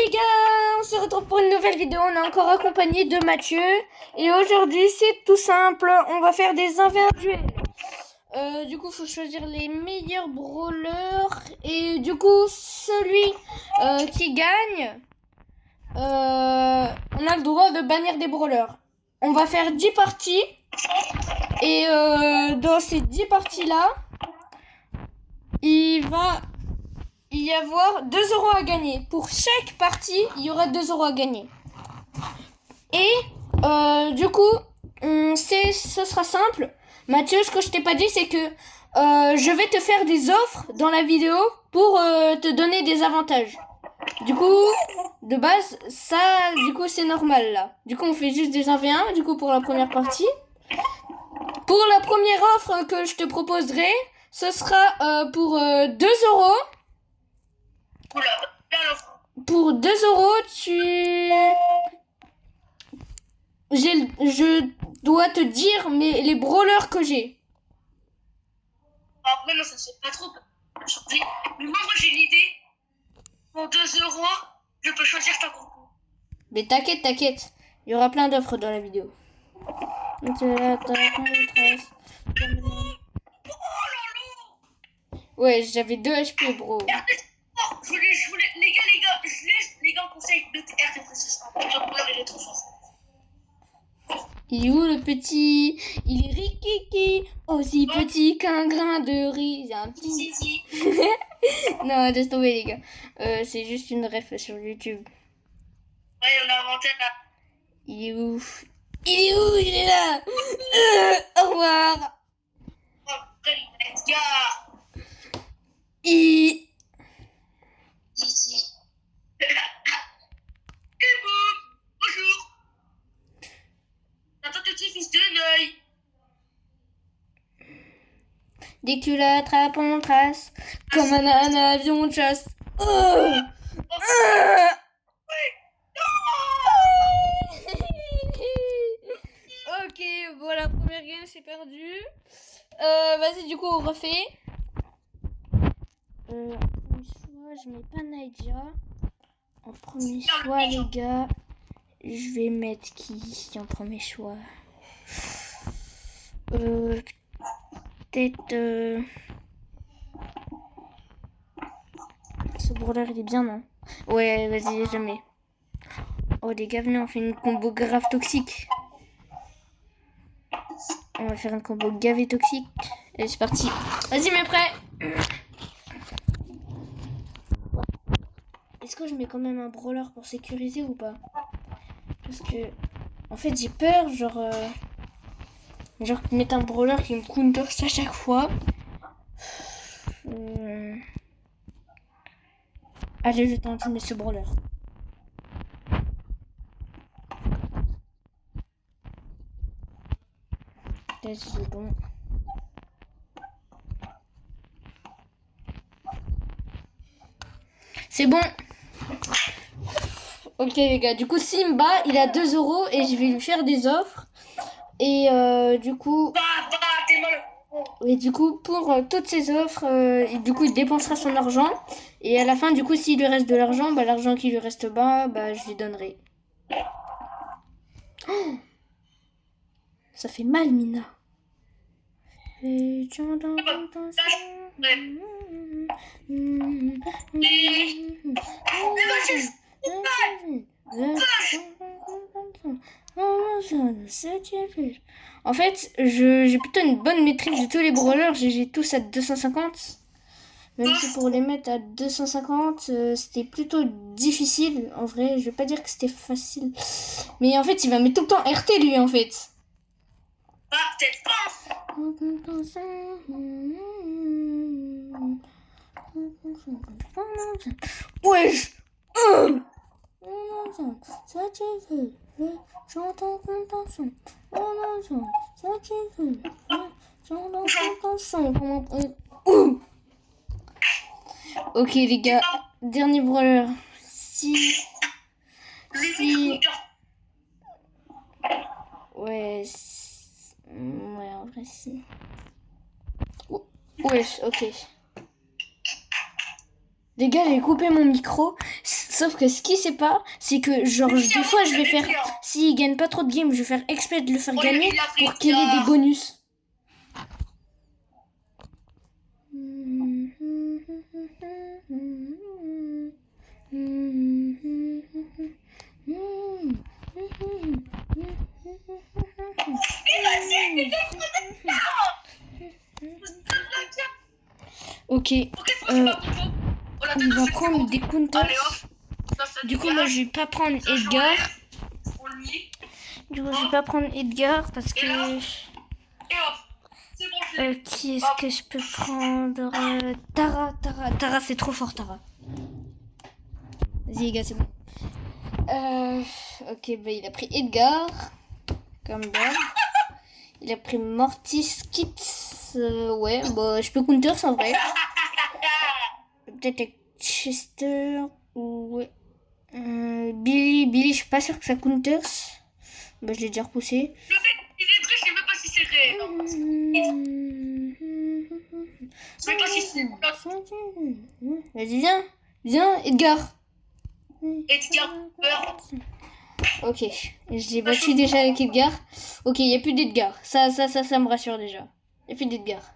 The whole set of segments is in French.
les gars, on se retrouve pour une nouvelle vidéo, on est encore accompagné de Mathieu. Et aujourd'hui c'est tout simple, on va faire des duels. Du coup faut choisir les meilleurs brawlers. Et du coup celui qui gagne, on a le droit de bannir des brawlers. On va faire 10 parties. Et dans ces 10 parties là, il va y avoir 2 € à gagner. Pour chaque partie, il y aura 2 € à gagner. Et du coup, ce sera simple. Mathieu, ce que je t'ai pas dit, c'est que je vais te faire des offres dans la vidéo pour te donner des avantages. Du coup, de base, ça, du coup, c'est normal là. Du coup, on fait juste des 1v1, du coup, pour la première partie. Pour la première offre que je te proposerai, ce sera pour 2 €. Pour 2 €, je dois te dire les brawlers que j'ai. Après, non, ça se fait pas trop. Mais moi, j'ai une idée. Pour 2 €, je peux choisir ta groupe. Mais t'inquiète. Il y aura plein d'offres dans la vidéo. Ouais, j'avais 2 HP, bro. Je voulais, les gars, je laisse les gars conseil de RT Précession. Il est trop fort. Il est où le petit? Il est rikiki, aussi petit qu'un grain de riz. Un petit. Si. Non, laisse tomber les gars. C'est juste une ref sur YouTube. Ouais, on a inventé là. Il est où? Il est là. Au revoir. Oh, let's go. Easy. Et boum, bonjour. Attends, petit fils de Neuil. Dès que tu l'attrapes, on trace comme un avion de chasse. Ok, voilà, première game, c'est perdu. Vas-y, du coup, on refait. En premier choix, je mets pas Nadia. En premier choix, les gars, je vais mettre qui en premier choix? Peut-être... Ce brawler, il est bien, non? Ouais, vas-y, je mets. Oh, les gars, venez, on fait une combo grave toxique. On va faire une combo gavé toxique. Allez, c'est parti. Vas-y, mais prêt. Est-ce que je mets quand même un brawler pour sécuriser ou pas? Parce que, en fait, j'ai peur, genre mettre un brawler qui me counter à chaque fois. Allez, je tente de mettre ce brawler. Là, c'est bon. C'est bon. Ok les gars, du coup Simba il a 2 € et je vais lui faire des offres. Et du coup... t'es mal. Et du coup pour toutes ces offres, du coup il dépensera son argent. Et à la fin du coup s'il lui reste de l'argent, bah l'argent qui lui reste bas, bah je lui donnerai. Oh, ça fait mal Mina. Et en fait, j'ai plutôt une bonne maîtrise de tous les brawlers. J'ai tous à 250. Même si pour les mettre à 250, c'était plutôt difficile. En vrai, je vais pas dire que c'était facile. Mais en fait, il va mettre tout le temps RT lui en fait. Ah, peut-être pas. Wesh. J'entends contention. Ok les gars, dernier brawler. Si. Ouais, en vrai si. Ouais, ok. Les gars, j'ai coupé mon micro. Sauf que ce qu'il sait pas, c'est que genre des fois je vais faire, s'il gagne pas trop de games, je vais faire exprès de le faire gagner pour qu'il ait des bonus. Ok, il va prendre des counters. Du coup, moi je vais pas prendre Edgar. Parce que. Qui est-ce que je peux prendre? Tara, c'est trop fort, Tara. Vas-y, les gars, c'est bon. Ok, bah il a pris Edgar. Comme d'hab. Il a pris Mortis Kits. Ouais, bah je peux counter, c'est vrai. Peut-être avec Chester. Ouais. Billy, je suis pas sûre que ça counters. Bah je l'ai déjà repoussé. Le mec, il est très, je sais même pas si c'est réel. Je sais pas si c'est. Vas-y, viens, Edgar. Edgar, peur. Ok, j'ai battu déjà avec Edgar. Ok, il n'y a plus d'Edgar. Ça me rassure déjà. Il n'y a plus d'Edgar.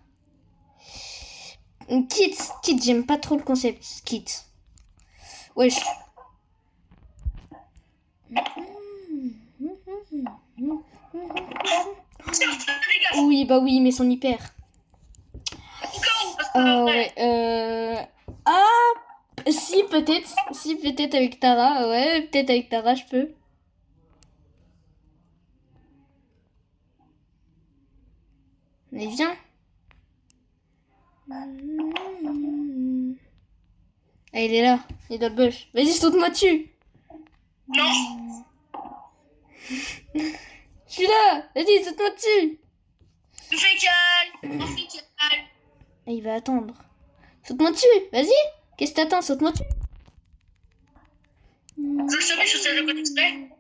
Kit, j'aime pas trop le concept. Kit. Wesh. Oui, bah oui, mais son hyper. Ouais, Ah, si, peut-être. Si, peut-être avec Tara. Ouais, peut-être avec Tara, je peux. Mais viens. Ah, il est là. Il est dans le bush. Vas-y, saute-moi dessus. Non. Je suis là. Vas-y, saute-moi dessus. On fait calme. Et il va attendre. Saute-moi dessus. Vas-y. Qu'est-ce que t'attends? Saute-moi dessus. Je le savais, je sais le code exprès.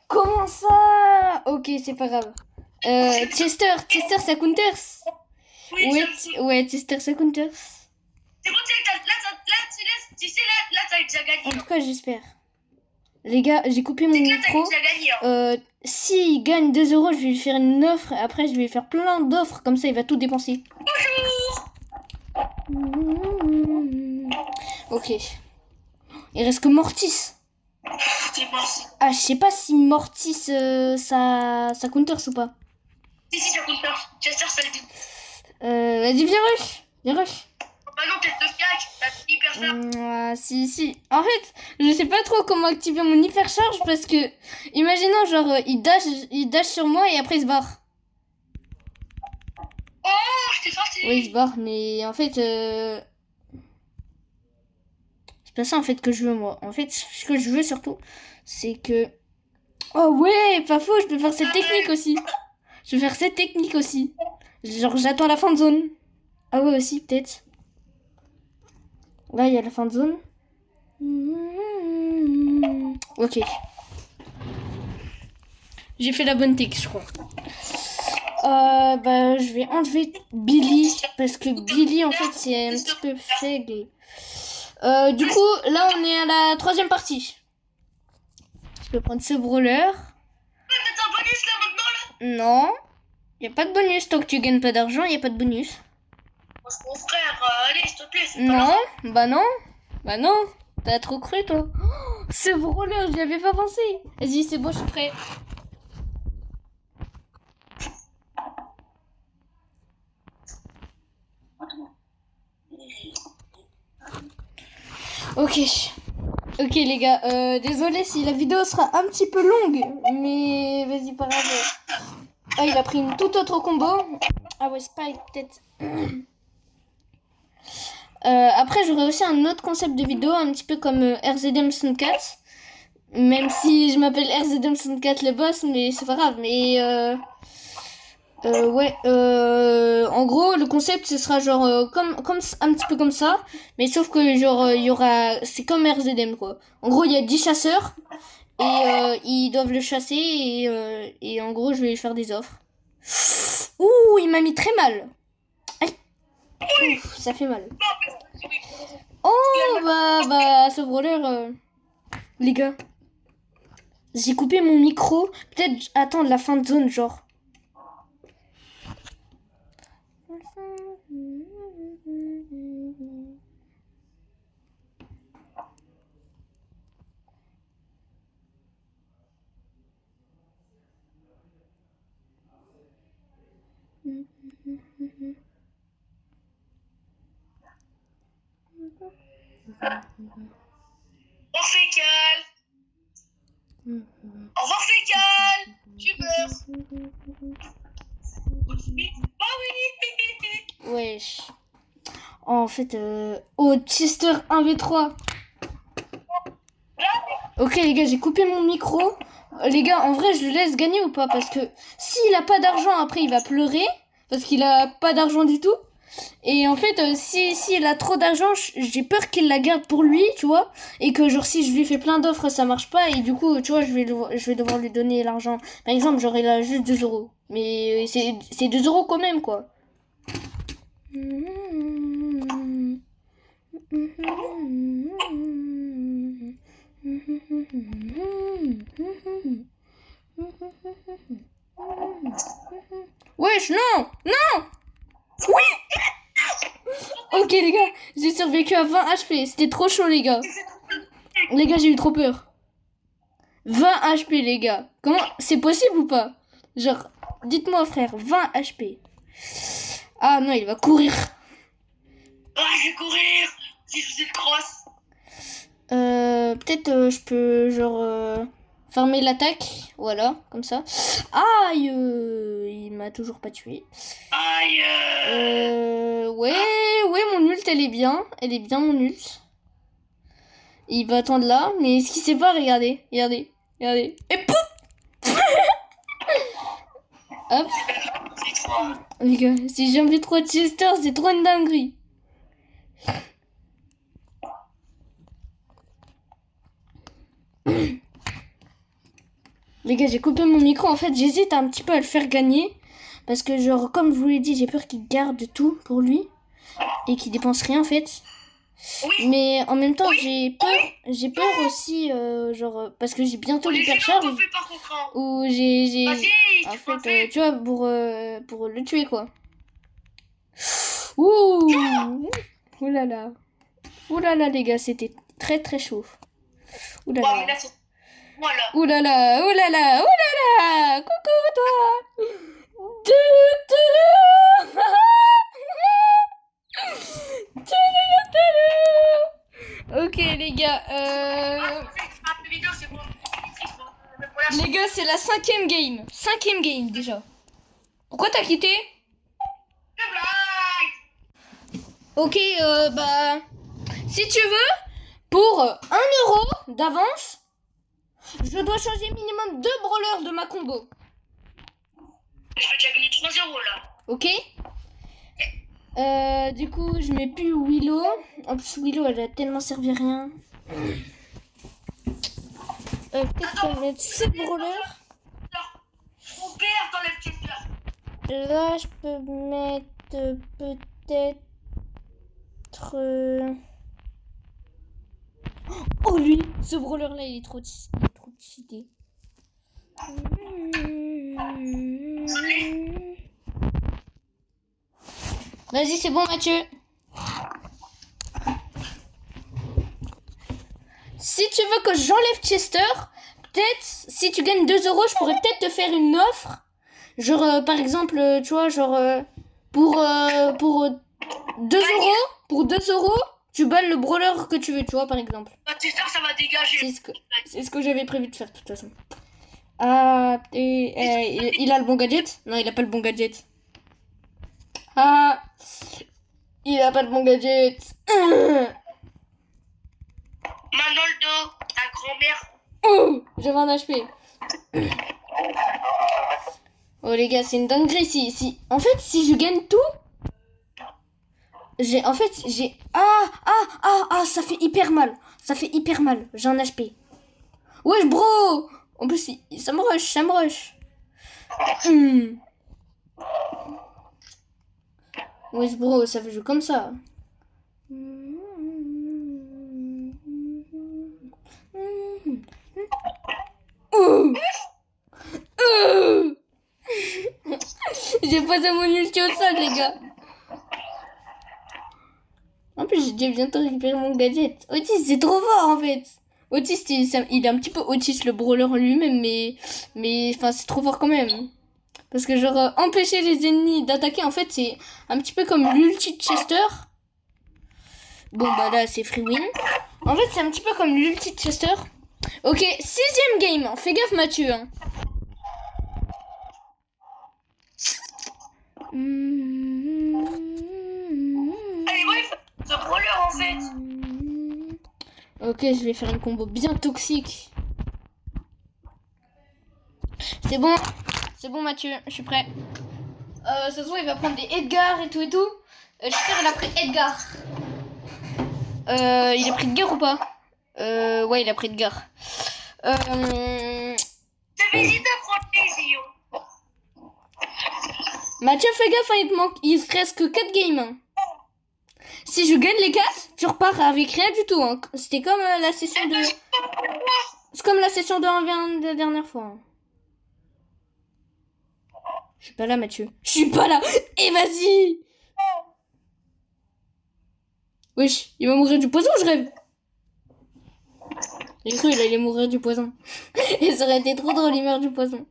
Comment ça? Ok, c'est pas grave. Chester, ça counters. Oui, Ouais, Chester, ça counters. c'est bon, tu sais, là, t'as déjà gagné. En tout cas, j'espère. Les gars, j'ai coupé mon Là, t'as micro. déjà gagné. S'il gagne 2 euros, je vais lui faire une offre. Après, je vais lui faire plein d'offres. Comme ça, il va tout dépenser. Bonjour. Ok. Il reste que Mortis. C'est Mortis. Ah, je sais pas si Mortis, ça counters ou pas. Si, ça compte pas. Chester, ça le dit. Vas-y, viens rush. Bah non, tête de cac, t'as hyper ça. Si. En fait, je sais pas trop comment activer mon hyper charge parce que, imaginons, genre, il dash sur moi et après il se barre. Oh, je t'ai sorti. Oui, il se barre, mais en fait, c'est pas ça en fait que je veux, moi. En fait, ce que je veux surtout, c'est que... Oh ouais, pas faux, je peux faire cette technique aussi. Genre, j'attends la fin de zone. Ah ouais, aussi, peut-être. Là, il y a la fin de zone. Ok. J'ai fait la bonne tech, je crois. Bah, je vais enlever Billy. Parce que Billy, en fait, c'est un petit peu faible. Du coup, là, on est à la 3e partie. Je peux prendre ce brawler. Ouais, mais t'as un bonus là maintenant là. Non. Y a pas de bonus. Tant que tu gagnes pas d'argent, y a pas de bonus. Mon frère, allez, s'il te plaît, c'est pas Non. grave. Bah non. T'as trop cru, toi. Oh, ce brawler, j'y avais pas pensé. Vas-y, c'est bon, je suis prêt. Ok les gars, désolé si la vidéo sera un petit peu longue, mais vas-y pas grave. Ah, il a pris une toute autre combo. Ah ouais, Spike peut-être. Après j'aurai aussi un autre concept de vidéo, un petit peu comme RZM64. Même si je m'appelle RZM64 le boss, mais c'est pas grave. Mais en gros le concept ce sera genre comme un petit peu comme ça, mais sauf que genre il y aura, c'est comme RZM quoi. En gros il y a 10 chasseurs et ils doivent le chasser et en gros je vais lui faire des offres. Ouh, il m'a mis très mal. Aïe. Ouf, ça fait mal. Non, mais oui. Oh, bah, ce brawler... Les gars, j'ai coupé mon micro. Peut-être attendre la fin de zone, genre. Au revoir, Fécal. Au revoir, Fécal. Tu meurs. Oui. Bah oui. Wesh. En fait, oh, Chester 1v3. Ok, les gars, j'ai coupé mon micro. Les gars, en vrai, je le laisse gagner ou pas? Parce que s'il a pas d'argent, après, il va pleurer. Parce qu'il a pas d'argent du tout. Et en fait, si il a trop d'argent, j'ai peur qu'il la garde pour lui, tu vois. Et que, genre, si je lui fais plein d'offres, ça marche pas. Et du coup, tu vois, je vais devoir lui donner l'argent. Par exemple, genre, il a juste 2 euros. Mais c'est 2 euros quand même, quoi. Wesh, non! Non! Oui! Ok, les gars, j'ai survécu à 20 HP. C'était trop chaud, les gars. Les gars, j'ai eu trop peur. 20 HP, les gars. Comment? C'est possible ou pas? Genre, dites-moi, frère, 20 HP. Ah non, il va courir. Ah, je vais courir. Si je faisais le cross. Peut-être je peux, genre, farmer l'attaque. Voilà, comme ça. Aïe! Il m'a toujours pas tué. Aïe. Ouais, mon ult, elle est bien. Elle est bien, mon ult. Il va attendre là, mais ce qu'il sait pas, regardez. Et pouf! Hop. Les gars, si j'ai envie trop de Chester, c'est trop une dinguerie. Les gars, j'ai coupé mon micro. En fait, j'hésite un petit peu à le faire gagner. Parce que, genre, comme je vous l'ai dit, j'ai peur qu'il garde tout pour lui. Et qu'il dépense rien, en fait. Oui. Mais en même temps, j'ai peur aussi, genre, parce que j'ai bientôt l'hypercharge. Ou j'ai... Vas-y, En tu peux le fait, faire. tu vois, pour le tuer, quoi. Ouh! Ouh là là. Ouh là là, les gars, c'était très très chaud. Ouh là Bon, là. mais là, c'est... Voilà. Ouh là là, ouh là là, ouh là là. Coucou, toi. Ok, les gars, Vidéo, c'est bon. les gars, c'est la 5e game. 5e game, déjà. Pourquoi t'as quitté? Ok, bah... Si tu veux, pour 1 euro d'avance, je dois changer minimum 2 brawlers de ma combo. Je peux déjà gagner 3 euros, là. Ok? Du coup, je mets plus Willow. En plus, Willow, elle a tellement servi à rien. Peut-être qu'on va mettre ce brawler. Mon père dans les petites fleurs. Là, je peux mettre peut-être... Oh, lui! Ce brawler-là, il est trop cheaté. Vas-y, c'est bon, Mathieu. Si tu veux que j'enlève Chester, peut-être, si tu gagnes 2 euros, je pourrais peut-être te faire une offre. Genre, par exemple, tu vois, genre, pour 2 euros, pour 2 euros, tu balles le brawler que tu veux, tu vois, par exemple. Chester, ça va dégager. C'est ce que j'avais prévu de faire, de toute façon. Ah, il a le bon gadget? Non, il a pas le bon gadget. Ah, il a pas le bon gadget. Manoldo, ta grand-mère. Oh, j'avais un HP. Oh les gars, c'est une dinguerie. En fait, si je gagne tout, j'ai... Ah, ça fait hyper mal. Ça fait hyper mal. J'ai un HP. Wesh, bro. En plus, ça me rush. Ouais, bro, ça fait jouer comme ça. Ouh. Ouh. J'ai posé mon ulti au sol, les gars. En plus, j'ai déjà bientôt récupéré mon gadget. Otis, c'est trop fort, en fait. Otis, il est un petit peu Otis, le brawler en lui-même, mais enfin, c'est trop fort quand même. Parce que, genre, empêcher les ennemis d'attaquer, en fait, c'est un petit peu comme l'ulti de Chester. Bon, bah là, c'est free win. En fait, c'est un petit peu comme l'ulti de Chester. Ok, 6ème game. Fais gaffe, Mathieu. Hein. Allez, bref, ce brawler en fait. Ok, je vais faire une combo bien toxique. C'est bon, Mathieu, je suis prêt. Ça se voit, il va prendre des Edgar et tout et tout. J'espère qu'il a pris Edgar. Il a pris Edgar ou pas? Ouais, il a pris Edgar. J'avais hésité à prendre les IO. Mathieu, fais gaffe, hein, il te reste que 4 games. Hein. Si je gagne les 4, tu repars avec rien du tout. Hein. C'était comme la session de... C'est comme la session de 1v1 de la dernière fois. Hein. Je suis pas là, Mathieu. Je suis pas là. Et vas-y. Wesh, il va mourir du poison ou je rêve? J'ai cru qu'il allait mourir du poison. Et ça aurait été trop drôle, il meurt du poison.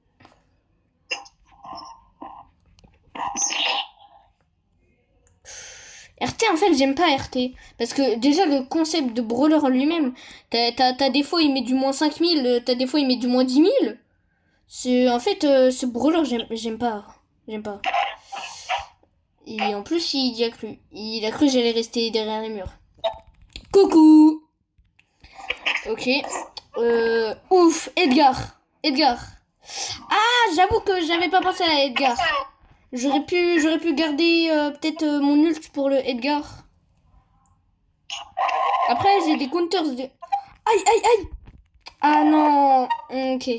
RT, en fait, j'aime pas RT. Parce que déjà, le concept de brawler en lui-même, t'as des fois, il met du moins 5000, t'as des fois, il met du moins 10 000. En fait, ce brawler, j'aime pas. J'aime pas. Et en plus, il y a cru. Il a cru que j'allais rester derrière les murs. Coucou. Ok. Ouf, Edgar. Ah, j'avoue que j'avais pas pensé à Edgar. J'aurais pu garder peut-être mon ult pour le Edgar. Après, j'ai des counters de... Aïe. Ah non. Ok.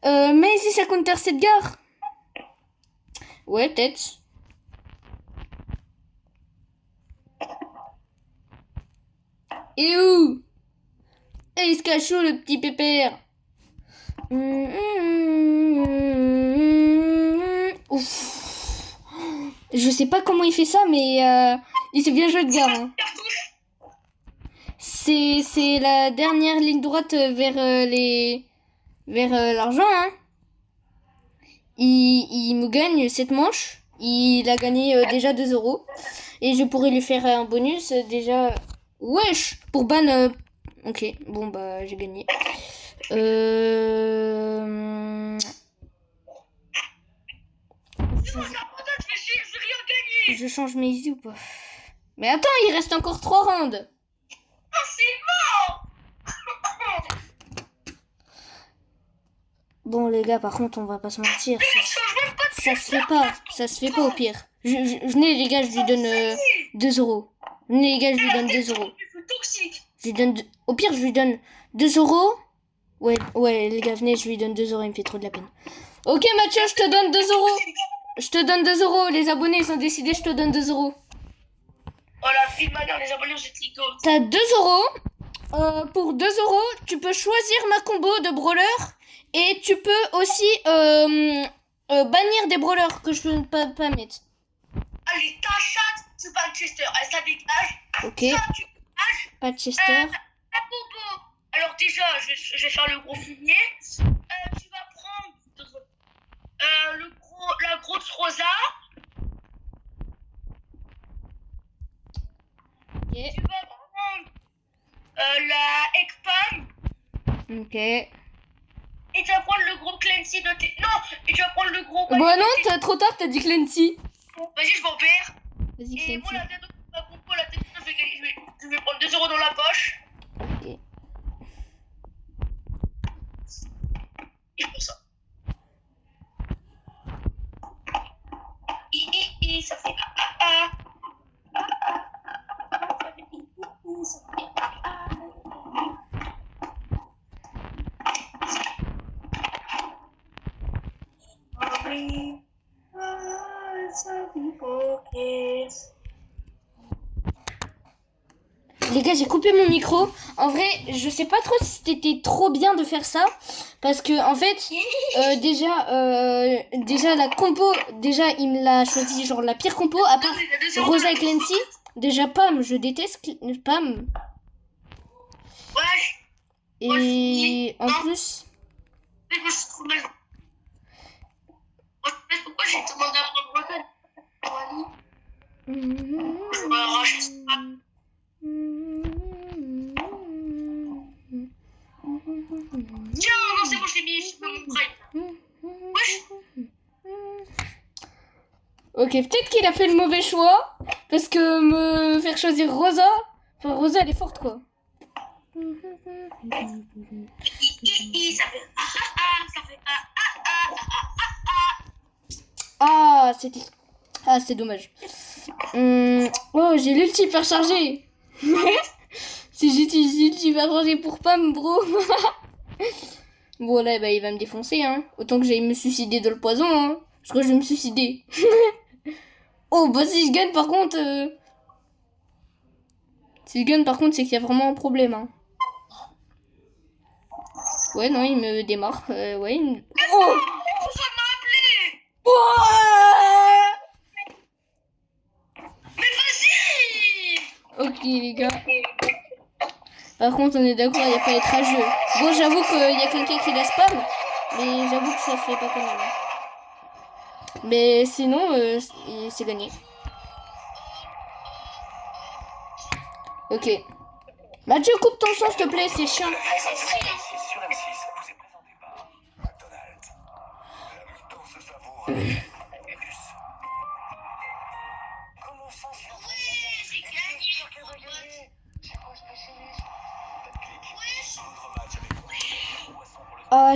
Mais si ça counter Edgar. Ouais, peut-être. Et où? Et il se cache où, le petit pépère? Ouf. Je sais pas comment il fait ça, mais il s'est bien joué de gare. Hein. C'est la dernière ligne droite vers l'argent. Hein. Il me gagne cette manche. Il a gagné déjà 2 €. Et je pourrais lui faire un bonus déjà. Wesh! Pour ban. Ok, bon bah j'ai gagné. Je change mes idées ou pas? Mais attends, il reste encore 3 rounds. Oh, c'est mort. Bon les gars, par contre, on va pas se mentir. Ça se fait pas. Ça se fait pas au pire. Venez les gars, je lui donne 2 €. Venez les gars, je lui donne 2 €. Je lui donne au pire, je lui donne 2 €. Ouais, les gars, venez, je lui donne 2 €, il me fait trop de la peine. Ok, Mathieu, je te donne 2 €. Je te donne 2 €. Les abonnés, ils ont décidé, je te donne 2 €. Oh la fille manière, les abonnés, j'ai trico. T'as 2 €. Pour 2 €, tu peux choisir ma combo de brawler. Et tu peux aussi bannir des brawlers que je peux pas mettre. Allez, ta chatte, tu bats Chester. Elle ça dégage. Ok. Ça, tu dégages. Pas de Chester. La combo. Alors déjà, je vais faire le gros fumier. Tu vas prendre la grosse Rosa. Ok. Tu vas prendre la Ekpam. Ok. Et tu vas prendre le gros Clancy de tes... Non, et tu vas prendre le gros... Bon non, t'as trop tard, t'as dit Clancy. Vas-y, je m'en perds. Vas-y, Et Clancy. moi, la tête de ma compo, la tête de... je vais prendre 2 € dans la poche. Ok. Et je prends ça. Ça fait... Ça fait... Les gars, j'ai coupé mon micro. En vrai, je sais pas trop si c'était trop bien de faire ça. Parce que, en fait, déjà, la compo, déjà, il me l'a choisi, genre, la pire compo, à part Rosa et Clancy. Déjà, Pam, je déteste Pam. Ouais. Et en plus... Mais je suis trop mal. Pourquoi j'ai demandé à prendre Rosa? Je vais arracher ça. Tiens, non, c'est bon, je l'ai mis sur mon prime. Wesh. Ok, peut-être qu'il a fait le mauvais choix. Parce que me faire choisir Rosa... Enfin, Rosa, elle est forte, quoi. Ça fait ça fait Ah, c'était... Ah, c'est dommage. Oh, j'ai l'ulti hyper chargé. Si j'utilise l'ulti hyper chargé pour Pam, bro. Bon, là, bah, il va me défoncer, hein. Autant que j'aille me suicider de le poison, hein. Je crois que je vais me suicider. Oh, bah, si je gagne, par contre... Si je gagne, par contre, c'est qu'il y a vraiment un problème, hein. Ouais, non, il me démarre. Ouais, il me... Oh! ça m'a appelé. Oh! Mais vas-y. Ok, les gars. Par contre, on est d'accord, il n'y a pas à être rageux. Bon, j'avoue qu'il y a quelqu'un qui la spam, mais j'avoue que ça fait pas quand même. Mais sinon, c'est gagné. Ok. Mathieu, coupe ton son, s'il te plaît, c'est chiant. Ah,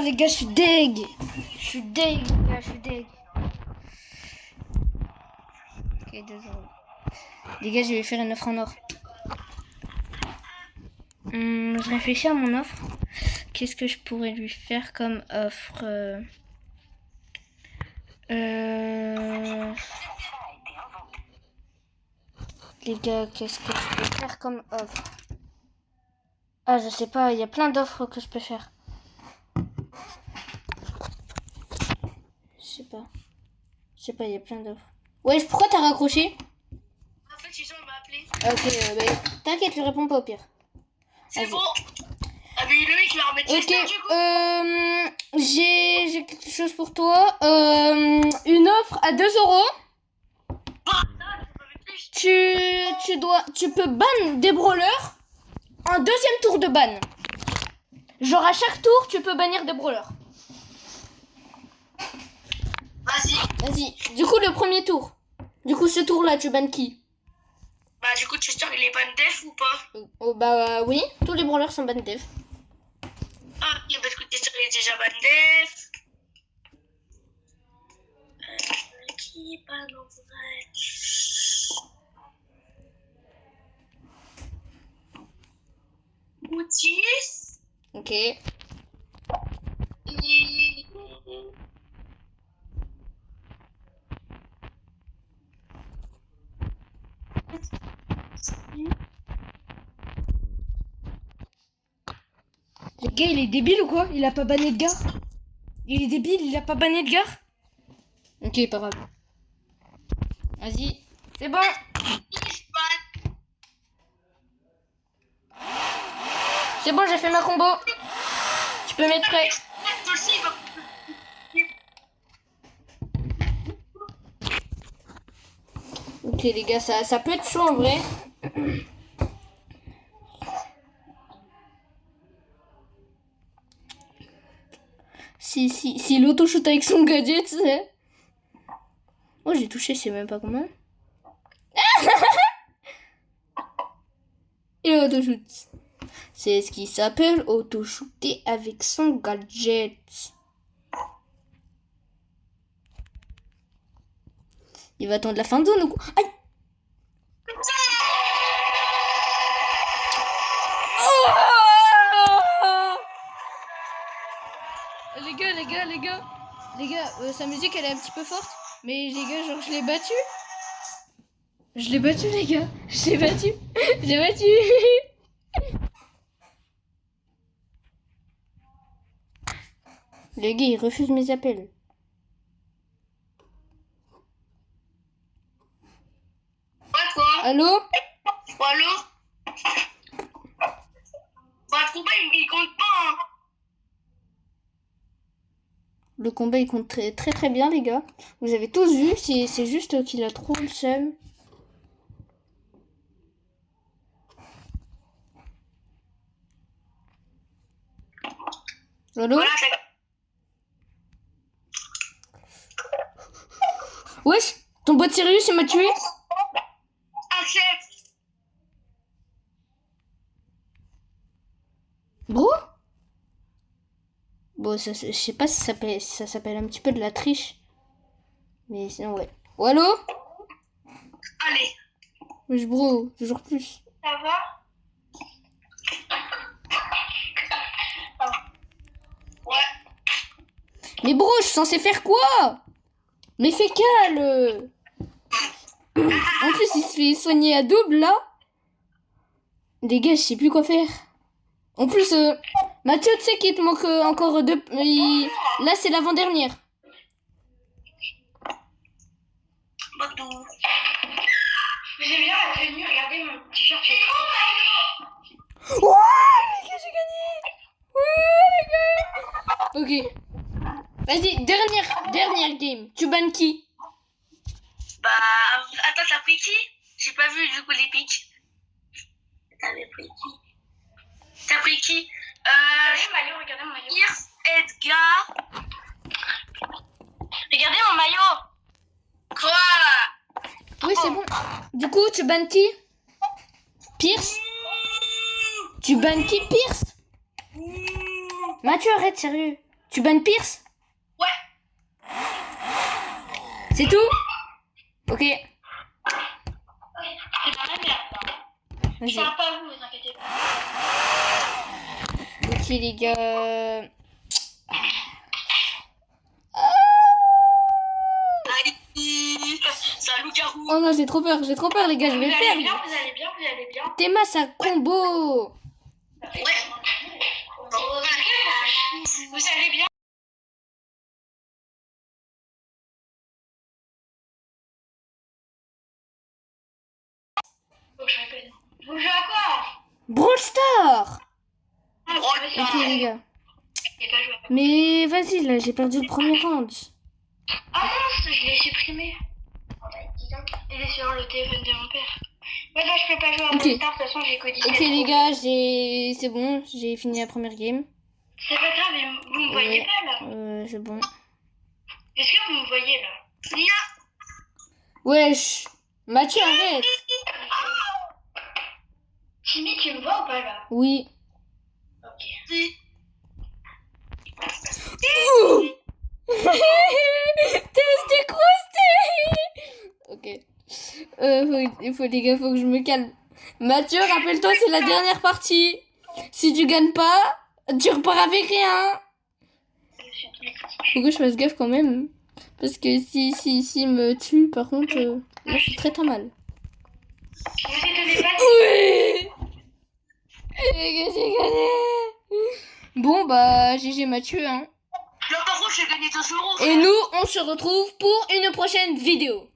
les gars, je suis deg. Je suis deg, les gars, je suis deg. Ok, 2 euros. Les gars, je vais faire une offre en or. Je réfléchis à mon offre. Qu'est-ce que je pourrais lui faire comme offre Les gars, qu'est-ce que je peux faire comme offre? Ah, je sais pas, il y a plein d'offres que je peux faire. Je sais pas, il y a plein d'offres. Ouais, pourquoi t'as raccroché? En fait, ils ont appelé. Ok, bah, t'inquiète, je réponds pas au pire. C'est bon. Ah, mais le mec, il va remettre Ok, du coup. j'ai quelque chose pour toi. Une offre à 2 euros. Tu peux ban des brawlers en deuxième tour de ban. Genre à chaque tour, tu peux bannir des brawlers. Vas-y. Du coup, le premier tour. Du coup, ce tour-là, tu bannes qui? Bah, du coup, Chester, il est ban def ou pas? Oh, bah oui, tous les brawlers sont ban def. Ah, ok, parce que Chester, il est déjà ban def. Qui est ban en vrai? Boutis. Ok. Et... Le gars, il est débile ou quoi? Il a pas banné Edgar? Il est débile, il a pas banné Edgar? Ok, pas grave. Vas-y. C'est bon. C'est bon, j'ai fait ma combo. Tu peux mettre prêt. Ok les gars, ça peut être chaud en vrai. Si l'auto-shoot avec son gadget, c'est... Oh, j'ai touché, je sais même pas comment. Et l'auto-shoot. C'est ce qui s'appelle auto-shooter avec son gadget. Il va attendre la fin de zone ou quoi? Aïe! Les gars, sa musique elle est un petit peu forte, mais les gars, genre je l'ai battu. Je l'ai battu les gars, je l'ai battu. J'ai battu. Le gars, il refuse mes appels. Ouais, quoi? Allô? Allô? Bah, le combat, il compte pas, hein. Le combat, il compte très très très bien, les gars. Vous avez tous vu, c'est juste qu'il a trop le seum. Allô? Voilà, ça... Wesh, ton bot Sirius, il m'a tué. Accepte. Bro? Bon, ça, je sais pas si ça s'appelle un petit peu de la triche. Mais sinon, ouais. Oh, allô? Allez. Wesh, bro, toujours plus. Ça va? Ouais. Mais bro, je suis censé faire quoi? Mais fais cale. En plus, il se fait soigner à double, là. Les gars, je sais plus quoi faire. En plus, Mathieu, tu sais qu'il te manque encore deux... Là, c'est l'avant-dernière. Badou. J'aime bien la tenue, regardez mon t-shirt. Ouais, les gars, j'ai gagné. Ouais, les gars. Ok. Vas-y, dernière game. Tu bannes qui? Bah, attends, t'as pris qui? J'ai pas vu du coup les pics. T'avais pris qui? T'as pris qui? Regardez mon maillot. Pierce, Edgar. Regardez mon maillot. Quoi? Oui, c'est bon. Du coup, tu bannes qui? Pierce? Tu bannes qui, Pierce? Mathieu, arrête, sérieux. Tu bannes Pierce? Ouais. C'est tout? Ok. C'est dans la merde là. Je Vas-y. parle pas à vous, vous inquiétez pas. Ok, les gars. Allez, c'est un loup-garou. Oh non, j'ai trop peur, les gars, je vais Vous le allez bien, perdre. vous allez bien, vous allez bien. Théma, c'est un combo. Ouais. Vous allez bien. Faut que je répète. Vous jouez à quoi? Brawl Star. Ok, Ok, les gars. J'ai pas joué. Mais vas-y, là, j'ai perdu le premier round. Ah mince, je l'ai supprimé. Il est sur le téléphone de mon père. Ouais, là, je peux pas jouer à Ok. Brawl Stars, de toute façon, j'ai codifié. Ok, les gars, c'est bon, j'ai fini la première game. C'est pas grave, mais vous me voyez Ouais. pas, là. C'est bon. Est-ce que vous me voyez, là? Lia. Wesh. Mathieu, arrête. Timmy, tu me vois ou pas, là? Oui. Ok. T'es crousté. Ok. Les gars, faut que je me calme. Mathieu, rappelle-toi, c'est la dernière partie. Si tu gagnes pas, tu repars avec rien. Faut que je fasse gaffe quand même. Parce que si il me tue, par contre, là, je suis très mal. Vous étonnez pas? Oui. Les gars, j'ai gagné. Bon, bah, GG Mathieu, hein. Là, par contre, j'ai gagné 2 euros. Et nous, on se retrouve pour une prochaine vidéo.